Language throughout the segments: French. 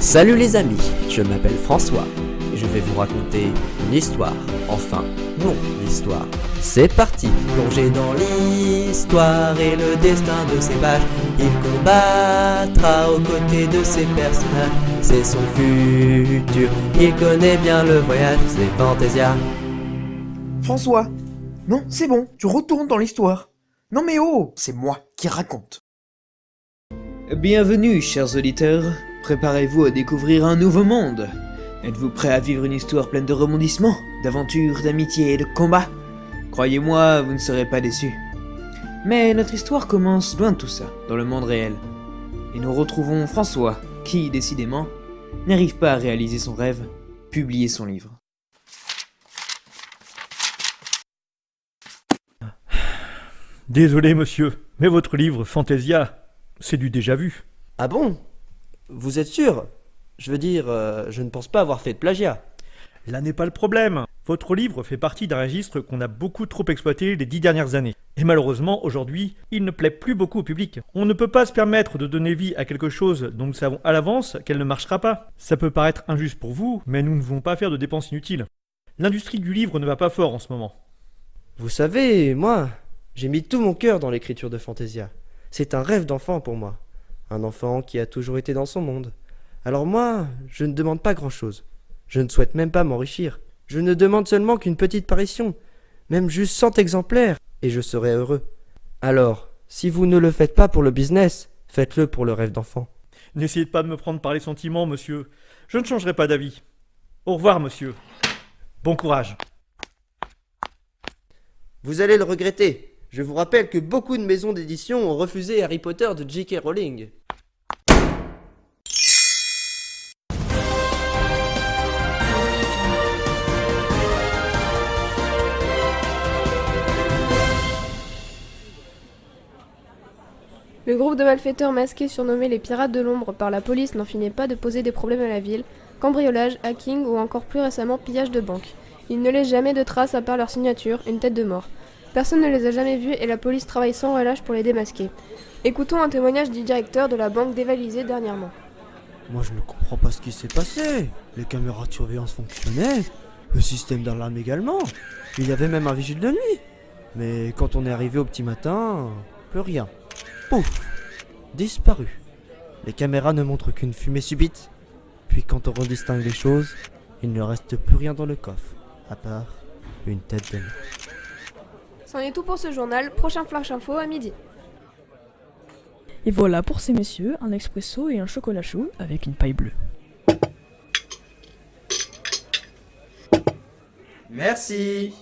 Salut les amis, je m'appelle François et je vais vous raconter une histoire, enfin mon histoire. C'est parti, plongez dans l'histoire et le destin de ses pages. Il combattra aux côtés de ses personnages, c'est son futur, il connaît bien le voyage, c'est Fantasia. François, non, c'est bon, tu retournes dans l'histoire. Non mais oh, c'est moi qui raconte. Bienvenue, chers auditeurs. Préparez-vous à découvrir un nouveau monde. Êtes-vous prêts à vivre une histoire pleine de rebondissements, d'aventures, d'amitié et de combats? Croyez-moi, vous ne serez pas déçus. Mais notre histoire commence loin de tout ça, dans le monde réel. Et nous retrouvons François, qui, décidément, n'arrive pas à réaliser son rêve, publier son livre. Désolé monsieur, mais votre livre Fantasia, c'est du déjà vu. Ah bon? Vous êtes sûr? Je veux dire, je ne pense pas avoir fait de plagiat. Là n'est pas le problème. Votre livre fait partie d'un registre qu'on a beaucoup trop exploité les 10 dernières années. Et malheureusement, aujourd'hui, il ne plaît plus beaucoup au public. On ne peut pas se permettre de donner vie à quelque chose dont nous savons à l'avance qu'elle ne marchera pas. Ça peut paraître injuste pour vous, mais nous ne voulons pas faire de dépenses inutiles. L'industrie du livre ne va pas fort en ce moment. Vous savez, moi, j'ai mis tout mon cœur dans l'écriture de Fantasia. C'est un rêve d'enfant pour moi. Un enfant qui a toujours été dans son monde. Alors moi, je ne demande pas grand-chose. Je ne souhaite même pas m'enrichir. Je ne demande seulement qu'une petite parution. Même juste 100 exemplaires, et je serai heureux. Alors, si vous ne le faites pas pour le business, faites-le pour le rêve d'enfant. N'essayez pas de me prendre par les sentiments, monsieur. Je ne changerai pas d'avis. Au revoir, monsieur. Bon courage. Vous allez le regretter. Je vous rappelle que beaucoup de maisons d'édition ont refusé Harry Potter de J.K. Rowling. Le groupe de malfaiteurs masqués surnommés les Pirates de l'Ombre par la police n'en finit pas de poser des problèmes à la ville, cambriolage, hacking ou encore plus récemment pillage de banque. Ils ne laissent jamais de traces à part leur signature, une tête de mort. Personne ne les a jamais vus et la police travaille sans relâche pour les démasquer. Écoutons un témoignage du directeur de la banque dévalisée dernièrement. Moi je ne comprends pas ce qui s'est passé. Les caméras de surveillance fonctionnaient, le système d'alarme également. Il y avait même un vigile de nuit. Mais quand on est arrivé au petit matin, plus rien. Pouf, disparu. Les caméras ne montrent qu'une fumée subite. Puis quand on redistingue les choses, il ne reste plus rien dans le coffre, à part une tête de mort. C'en est tout pour ce journal, prochain flash info à midi. Et voilà pour ces messieurs, un expresso et un chocolat chaud avec une paille bleue. Merci.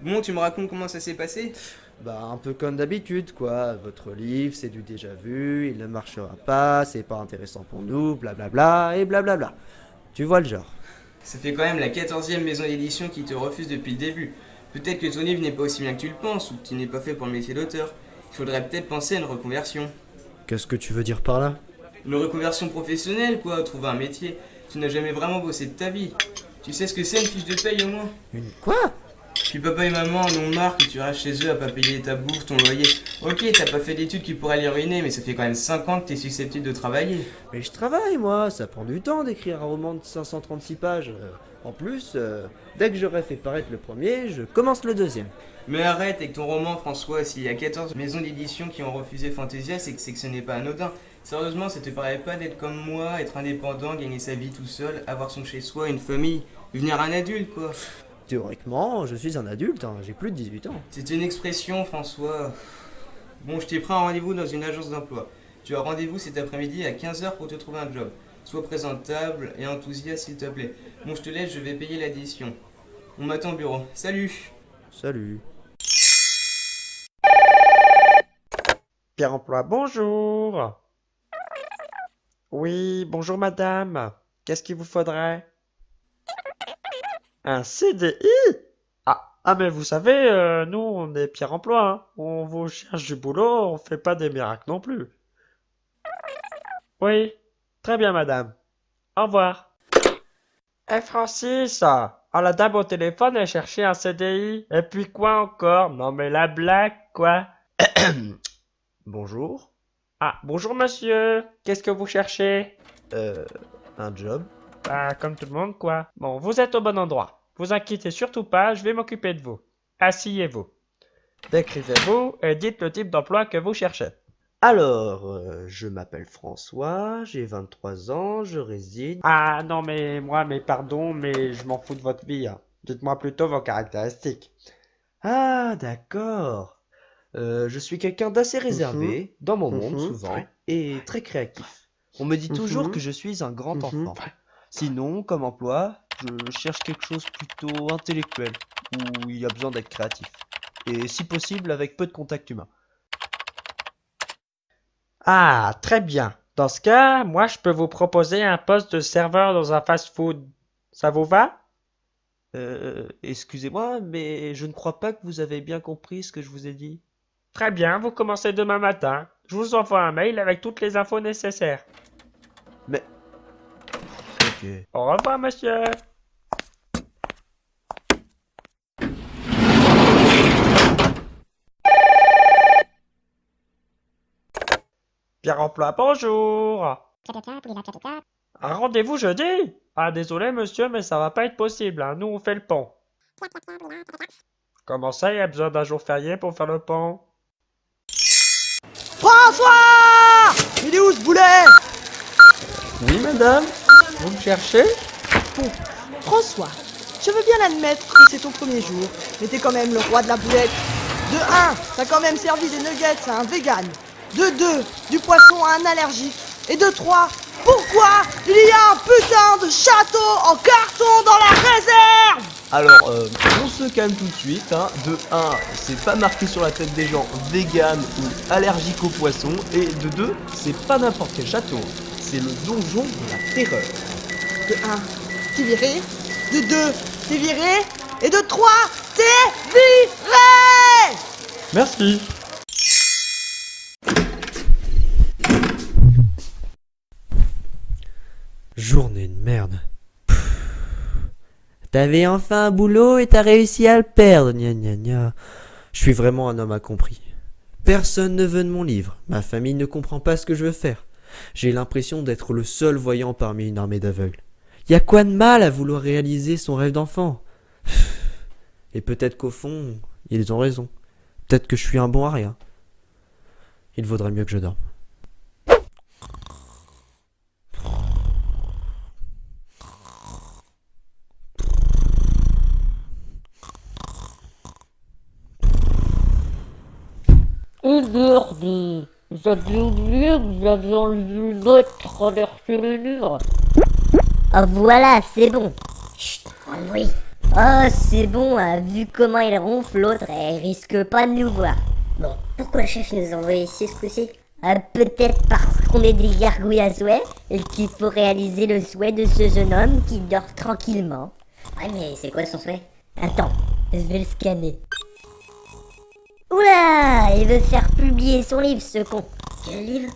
Bon, tu me racontes comment ça s'est passé? Bah un peu comme d'habitude quoi, votre livre c'est du déjà vu, il ne marchera pas, c'est pas intéressant pour nous, blablabla et blablabla. Tu vois le genre. Ça fait quand même la 14e maison d'édition qui te refuse depuis le début. Peut-être que ton livre n'est pas aussi bien que tu le penses, ou que tu n'es pas fait pour le métier d'auteur. Il faudrait peut-être penser à une reconversion. Qu'est-ce que tu veux dire par là? Une reconversion professionnelle quoi, trouver un métier. Tu n'as jamais vraiment bossé de ta vie. Tu sais ce que c'est une fiche de paye au moins? Une quoi? Puis papa et maman en ont marre que tu restes chez eux à pas payer ta bouffe, ton loyer. Ok, t'as pas fait d'études qui pourraient les ruiner, mais ça fait quand même 5 ans que t'es susceptible de travailler. Mais je travaille moi, ça prend du temps d'écrire un roman de 536 pages. En plus, dès que j'aurai fait paraître le premier, je commence le deuxième. Mais arrête avec ton roman François, s'il y a 14 maisons d'édition qui ont refusé Fantasia, c'est que ce n'est pas anodin. Sérieusement, ça te paraît pas d'être comme moi, être indépendant, gagner sa vie tout seul, avoir son chez-soi, une famille, devenir un adulte quoi? Théoriquement, je suis un adulte, hein, j'ai plus de 18 ans. C'est une expression François. Bon, je t'ai pris un rendez-vous dans une agence d'emploi. Tu as rendez-vous cet après-midi à 15h pour te trouver un job. Sois présentable et enthousiaste s'il te plaît. Bon, je te laisse, je vais payer l'addition. On m'attend au bureau. Salut! Salut. Pierre Emploi, bonjour. Oui, bonjour madame. Qu'est-ce qu'il vous faudrait? Un CDI? Ah mais vous savez, nous on est Pierre Emploi, hein. On vous cherche du boulot, on fait pas des miracles non plus. Oui, très bien madame. Au revoir. Eh Francis, la dame au téléphone elle cherchait un CDI. Et puis quoi encore? Non mais la blague quoi. Bonjour. Ah, bonjour monsieur. Qu'est-ce que vous cherchez? Un job? Bah, comme tout le monde, quoi. Bon, vous êtes au bon endroit. Vous inquiétez surtout pas, je vais m'occuper de vous. Asseyez-vous. Décrivez-vous et dites le type d'emploi que vous cherchez. Alors, je m'appelle François, j'ai 23 ans, je réside... Ah non, mais pardon, mais je m'en fous de votre vie, hein. Dites-moi plutôt vos caractéristiques. Ah, d'accord. Je suis quelqu'un d'assez réservé, dans mon monde souvent, et très créatif. On me dit toujours que je suis un grand enfant. Sinon, comme emploi, je cherche quelque chose plutôt intellectuel, où il y a besoin d'être créatif. Et si possible, avec peu de contact humain. Ah, très bien. Dans ce cas, moi je peux vous proposer un poste de serveur dans un fast-food. Ça vous va? Excusez-moi, mais je ne crois pas que vous avez bien compris ce que je vous ai dit. Très bien, vous commencez demain matin. Je vous envoie un mail avec toutes les infos nécessaires. Mais... Ok. Au revoir, monsieur. Pierre Emploi, bonjour. Un rendez-vous jeudi? Ah, désolé, monsieur, mais ça va pas être possible, hein. Nous, on fait le pont. Comment ça, il y a besoin d'un jour férié pour faire le pont? François! Il est où ce boulet? Oui, madame. Vous me cherchez? Bon, François, je veux bien admettre que c'est ton premier jour, mais t'es quand même le roi de la boulette. De 1, t'as quand même servi des nuggets à un vegan. De 2, du poisson à un allergique. Et de 3, pourquoi il y a un putain de château en carton dans la réserve? Alors, on se calme tout de suite, hein. De 1, c'est pas marqué sur la tête des gens vegan ou allergique aux poissons. Et de 2, c'est pas n'importe quel château. C'est le donjon de la terreur. De 1, t'es viré. De 2, t'es viré. Et de 3, t'es viré! Merci. Journée de merde. T'avais enfin un boulot et t'as réussi à le perdre, gna gna gna. Je suis vraiment un homme incompris. Personne ne veut de mon livre. Ma famille ne comprend pas ce que je veux faire. J'ai l'impression d'être le seul voyant parmi une armée d'aveugles. Y a quoi de mal à vouloir réaliser son rêve d'enfant? Et peut-être qu'au fond, ils ont raison. Peut-être que je suis un bon à rien. Il vaudrait mieux que je dorme. Aujourd'hui, j'avais oublié que vous aviez enlevé une note traversée le mur. Oh voilà, c'est bon. Chut, oui. Oh, c'est bon, vu comment il ronfle, l'autre, elle risque pas de nous voir. Bon, pourquoi le chef nous a envoyés ici ce coup-ci? Peut-être parce qu'on est des gargouilles à souhait et qu'il faut réaliser le souhait de ce jeune homme qui dort tranquillement. Ouais, mais c'est quoi son souhait? Attends, je vais le scanner. Oula, il veut faire publier son livre, ce con. Quel livre?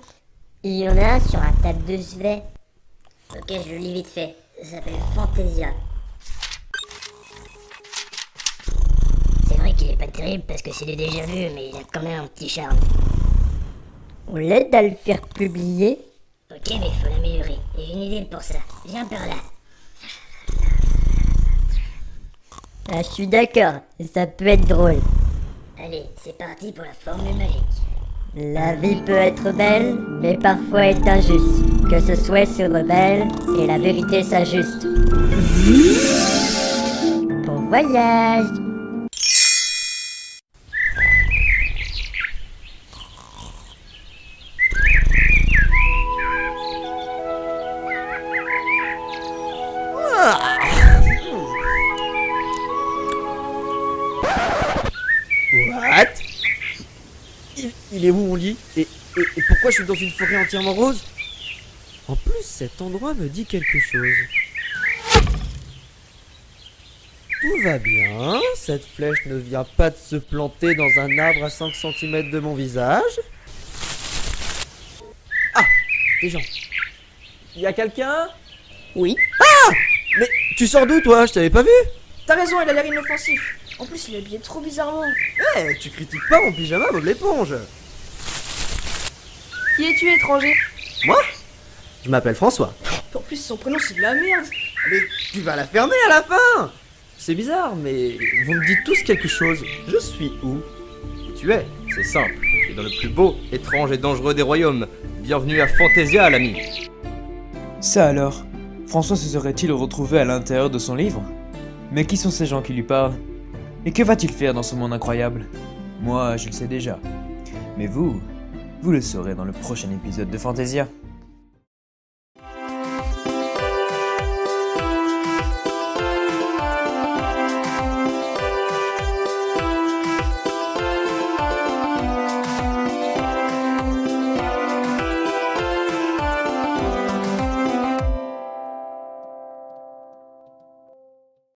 Il y en a un sur un table de chevet. Ok, je le lis vite fait. Ça s'appelle Fantasia. C'est vrai qu'il est pas terrible parce que c'est du déjà vu, mais il a quand même un petit charme. On l'aide à le faire publier. Ok, mais il faut l'améliorer. J'ai une idée pour ça. Viens par là. Ah, je suis d'accord. Ça peut être drôle. Allez, c'est parti pour la formule magique. La vie peut être belle, mais parfois est injuste. Que ce souhait se rebelle et la vérité s'ajuste. Bon voyage! What? Il est où mon lit? Et pourquoi je suis dans une forêt entièrement rose? En plus, cet endroit me dit quelque chose. Tout va bien, cette flèche ne vient pas de se planter dans un arbre à 5 cm de mon visage. Ah! Des gens. Y a quelqu'un? Oui. Ah! Mais tu sors d'où toi? Je t'avais pas vu? T'as raison, il a l'air inoffensif. En plus, il est habillé trop bizarrement. Eh, tu critiques pas mon pyjama, Bob l'éponge. Qui es-tu, étranger? Moi? Je m'appelle François. En plus, son prénom, c'est de la merde. Mais tu vas la fermer à la fin. C'est bizarre, mais vous me dites tous quelque chose. Je suis où? Tu es, c'est simple. Tu es dans le plus beau, étrange et dangereux des royaumes. Bienvenue à Fantasia, l'ami. Ça alors, François se serait-il retrouvé à l'intérieur de son livre? Mais qui sont ces gens qui lui parlent? Et que va-t-il faire dans ce monde incroyable? Moi, je le sais déjà. Mais vous le saurez dans le prochain épisode de Fantasia.